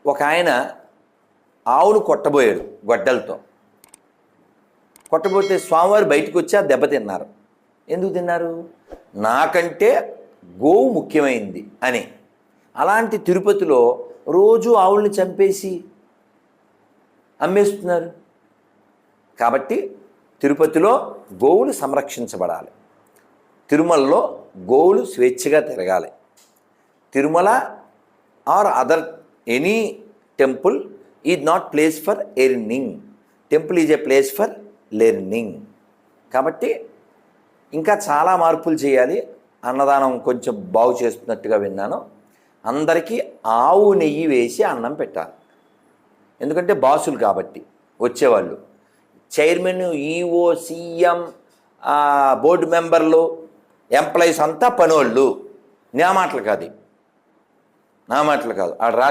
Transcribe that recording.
ఒక ఆయన ఆవును కొట్టబోయాడు గొడ్డలతో. కొట్టబోతే స్వామివారు బయటకు వచ్చి ఆ దెబ్బ తిన్నారు. ఎందుకు తిన్నారు? నాకంటే గోవు ముఖ్యమైంది అని. అలాంటి తిరుపతిలో రోజు ఆవుల్ని చంపేసి అమ్మేస్తున్నారు. కాబట్టి తిరుపతిలో గోవులు సంరక్షించబడాలి. తిరుమలలో గోవులు స్వేచ్ఛగా తిరగాలి. Tirumala or other any temple is not place for earning. Temple is a place for learning. కాబట్టి ఇంకా చాలా మార్పులు చేయాలి. అన్నదానం కొంచెం బాగు చేస్తున్నట్టుగా విన్నాను. అందరికీ ఆవు నెయ్యి వేసి అన్నం పెట్టాలి. ఎందుకంటే బాసులు కాబట్టి వచ్చేవాళ్ళు, చైర్మన్, ఈఓ, సీఎం, బోర్డు మెంబర్లు, ఎంప్లాయీస్ అంతా పనివాళ్ళు. నా మాటలు కాదు. ఆ రాష్ట్ర